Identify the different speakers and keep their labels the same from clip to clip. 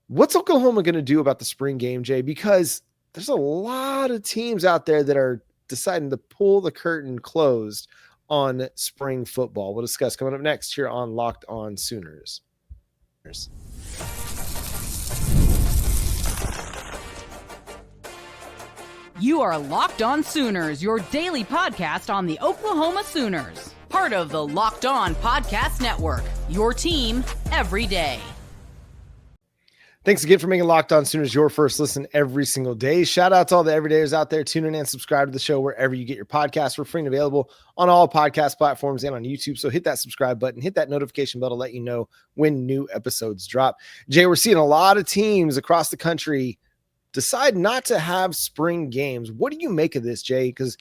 Speaker 1: What's Oklahoma going to do about the spring game, Jay? Because there's a lot of teams out there that are deciding to pull the curtain closed on spring football. We'll discuss coming up next here on Locked On Sooners.
Speaker 2: You are Locked On Sooners, your daily podcast on the Oklahoma Sooners. Part of the Locked On Podcast Network, your team every day.
Speaker 1: Thanks again for making Locked On Sooners your first listen every single day. Shout out to all the everydayers out there. Tune in and subscribe to the show wherever you get your podcasts. We're free and available on all podcast platforms and on YouTube. So hit that subscribe button, hit that notification bell to let you know when new episodes drop. Jay, we're seeing a lot of teams across the country decide not to have spring games. What do you make of this, Jay? Because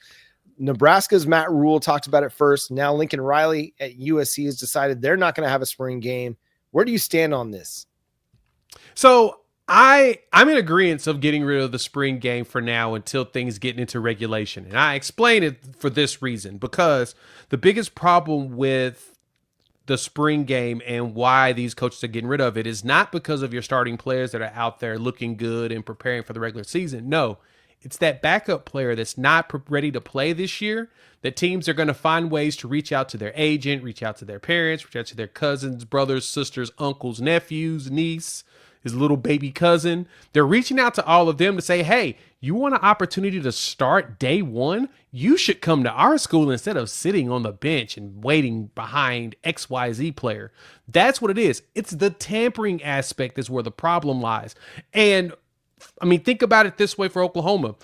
Speaker 1: Nebraska's Matt Rule talked about it first. Now Lincoln Riley at USC has decided they're not going to have a spring game. Where do you stand on this?
Speaker 3: So I'm in agreement of getting rid of the spring game for now until things get into regulation. And I explain it for this reason, because the biggest problem with the spring game and why these coaches are getting rid of it is not because of your starting players that are out there looking good and preparing for the regular season. No, it's that backup player that's not ready to play this year, that teams are going to find ways to reach out to their agent, reach out to their parents, reach out to their cousins, brothers, sisters, uncles, nephews, niece, his little baby cousin. They're reaching out to all of them to say, hey, you want an opportunity to start day one? You should come to our school instead of sitting on the bench and waiting behind XYZ player. That's what it is. It's the tampering aspect is where the problem lies. And I mean, think about it this way for Oklahoma.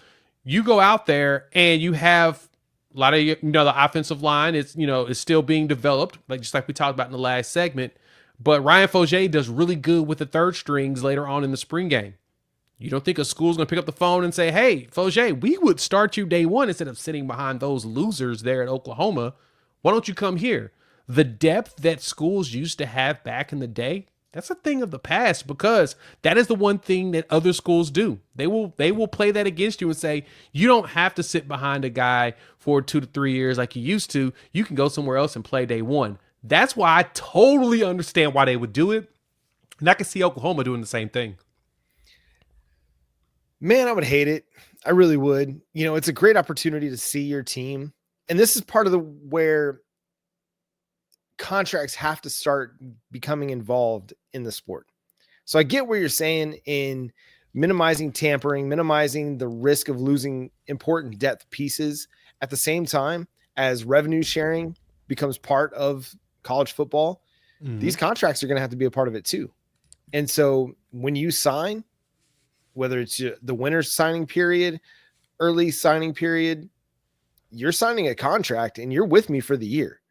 Speaker 3: You go out there and you have a lot of, the offensive line is still being developed, just like we talked about in the last segment. But Ryan Fogier does really good with the third strings later on in the spring game. You don't think a school's going to pick up the phone and say, hey, Fogier, we would start you day one instead of sitting behind those losers there at Oklahoma. Why don't you come here? The depth that schools used to have back in the day, that's a thing of the past, because that is the one thing that other schools do. They will play that against you and say, you don't have to sit behind a guy for 2 to 3 years like you used to. You can go somewhere else and play day one. That's why I totally understand why they would do it. And I can see Oklahoma doing the same thing.
Speaker 1: Man, I would hate it. I really would. It's a great opportunity to see your team. And this is part of where contracts have to start becoming involved in the sport. So I get what you're saying in minimizing tampering, minimizing the risk of losing important depth pieces at the same time as revenue sharing becomes part of college football. These contracts are going to have to be a part of it too. And so when you sign, whether it's the winter signing period, early signing period, you're signing a contract and you're with me for the year.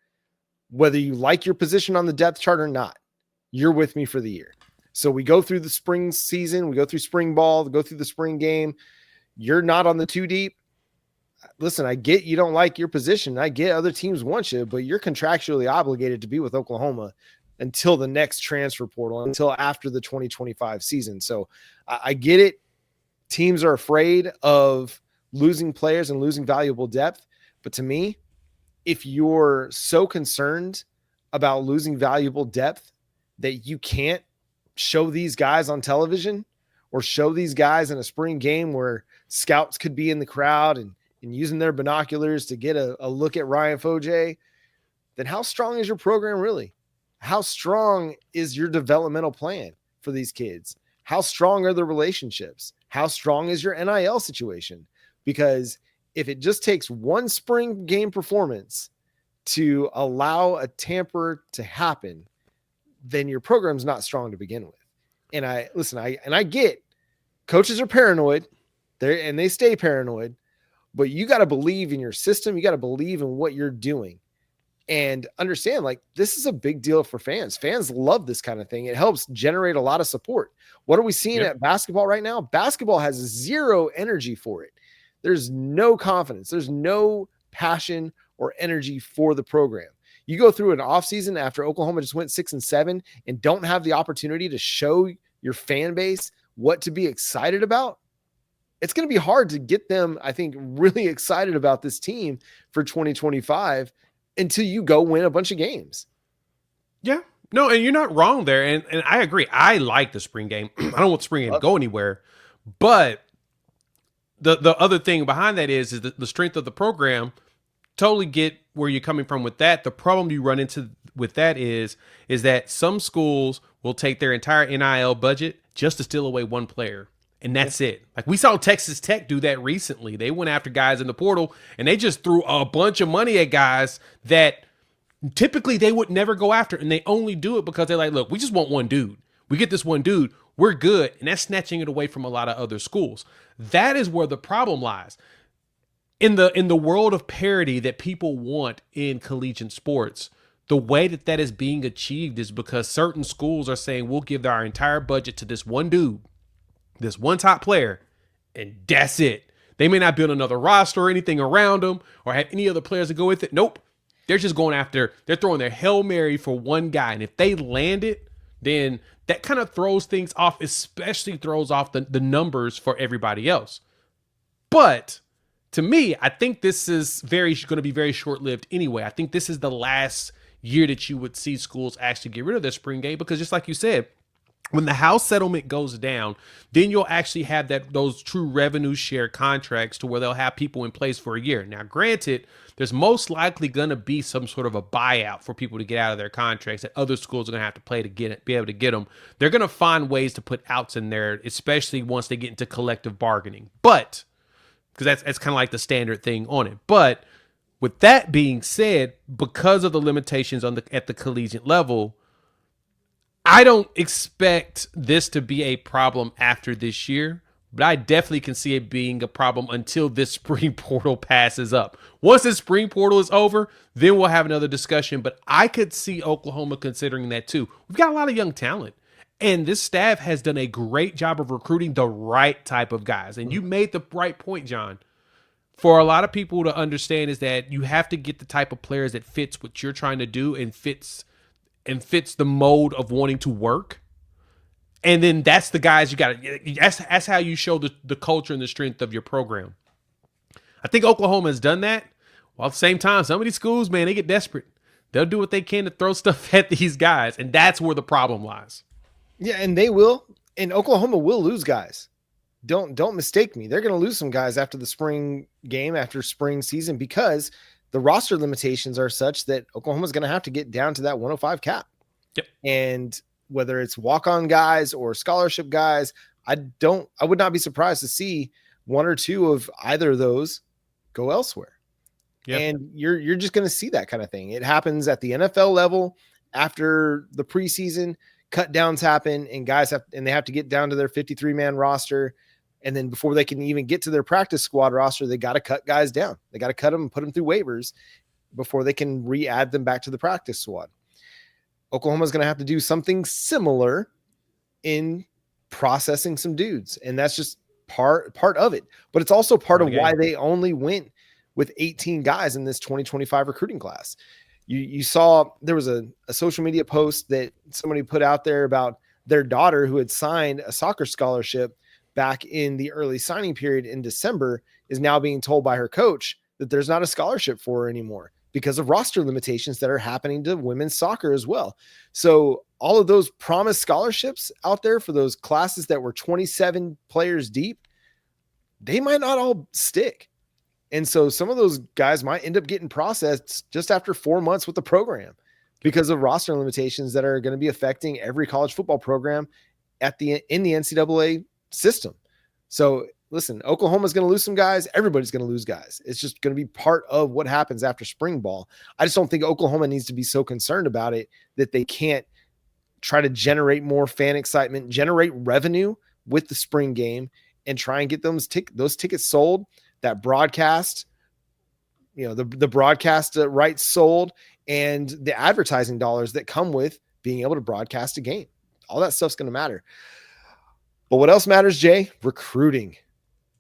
Speaker 1: Whether you like your position on the depth chart or not, you're with me for the year. So we go through the spring season, we go through spring ball, go through the spring game. You're not on the too deep. Listen, I get you don't like your position. I get other teams want you, but you're contractually obligated to be with Oklahoma until the next transfer portal, until after the 2025 season. So I get it. Teams are afraid of losing players and losing valuable depth. But to me, if you're so concerned about losing valuable depth that you can't show these guys on television or show these guys in a spring game where scouts could be in the crowd and using their binoculars to get a look at Ryan Fogier, then how strong is your program really? How strong is your developmental plan for these kids? How strong are the relationships? How strong is your NIL situation? Because if it just takes one spring game performance to allow a tamper to happen, then your program's not strong to begin with. And I get coaches are paranoid and they stay paranoid, but you got to believe in your system. You got to believe in what you're doing and understand, this is a big deal for fans. Fans love this kind of thing. It helps generate a lot of support. What are we seeing at basketball right now? Basketball has zero energy for it. There's no confidence. There's no passion or energy for the program. You go through an offseason after Oklahoma just went 6-7 and don't have the opportunity to show your fan base what to be excited about. It's going to be hard to get them, I think, really excited about this team for 2025 until you go win a bunch of games.
Speaker 3: Yeah. No, and you're not wrong there. And I agree. I like the spring game. I don't want the spring game to go anywhere. But the other thing behind that is the strength of the program. Totally get where you're coming from with that. The problem you run into with that is that some schools will take their entire NIL budget just to steal away one player. And that's it. Like we saw Texas Tech do that recently. They went after guys in the portal and they just threw a bunch of money at guys that typically they would never go after. And they only do it because they're like, look, we just want one dude. We get this one dude, we're good. And that's snatching it away from a lot of other schools. That is where the problem lies. In the world of parity that people want in collegiate sports, the way that is being achieved is because certain schools are saying we'll give our entire budget to this one dude, this one top player, and that's it. They may not build another roster or anything around them or have any other players to go with it. Nope. They're just going after, they're throwing their Hail Mary for one guy. And if they land it, then that kind of throws things off, especially throws off the numbers for everybody else. But to me, I think this is going to be very short-lived anyway. I think this is the last year that you would see schools actually get rid of their spring game because just like you said, when the house settlement goes down, then you'll actually have those true revenue share contracts to where they'll have people in place for a year. Now, granted, there's most likely going to be some sort of a buyout for people to get out of their contracts that other schools are going to have to play to be able to get them. They're going to find ways to put outs in there, especially once they get into collective bargaining. But because that's kind of like the standard thing on it. But with that being said, because of the limitations at the collegiate level, I don't expect this to be a problem after this year, but I definitely can see it being a problem until this spring portal passes up. Once this spring portal is over, then we'll have another discussion, but I could see Oklahoma considering that too. We've got a lot of young talent. And this staff has done a great job of recruiting the right type of guys. And you made the right point, John. For a lot of people to understand is that you have to get the type of players that fits what you're trying to do and fits the mode of wanting to work. And then that's the guys you got to, that's how you show the culture and the strength of your program. I think Oklahoma has done that. While at the same time, some of these schools, man, they get desperate. They'll do what they can to throw stuff at these guys. And that's where the problem lies.
Speaker 1: Yeah, and they will. And Oklahoma will lose guys. Don't mistake me. They're going to lose some guys after the spring game, after spring season, because the roster limitations are such that Oklahoma's going to have to get down to that 105 cap.
Speaker 3: Yep.
Speaker 1: And whether it's walk-on guys or scholarship guys, I would not be surprised to see one or two of either of those go elsewhere. Yep. And you're just going to see that kind of thing. It happens at the NFL level after the preseason. Cut downs happen and guys they have to get down to their 53-man roster. And then before they can even get to their practice squad roster, they got to cut guys down. They got to cut them and put them through waivers before they can re-add them back to the practice squad. Oklahoma's going to have to do something similar in processing some dudes. And that's just part of it. But it's also part of why they only went with 18 guys in this 2025 recruiting class. You saw there was a social media post that somebody put out there about their daughter who had signed a soccer scholarship back in the early signing period in December is now being told by her coach that there's not a scholarship for her anymore because of roster limitations that are happening to women's soccer as well. So all of those promised scholarships out there for those classes that were 27 players deep, they might not all stick. And so some of those guys might end up getting processed just after 4 months with the program because of roster limitations that are going to be affecting every college football program in the NCAA system. So listen, Oklahoma's going to lose some guys. Everybody's going to lose guys. It's just going to be part of what happens after spring ball. I just don't think Oklahoma needs to be so concerned about it that they can't try to generate more fan excitement, generate revenue with the spring game, and try and get those tickets sold. That broadcast, the broadcast rights sold, and the advertising dollars that come with being able to broadcast a game. All that stuff's going to matter. But what else matters, Jay? Recruiting.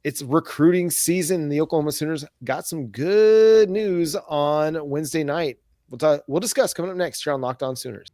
Speaker 1: It's recruiting season, and the Oklahoma Sooners got some good news on Wednesday night. We'll discuss coming up next here on Locked On Sooners.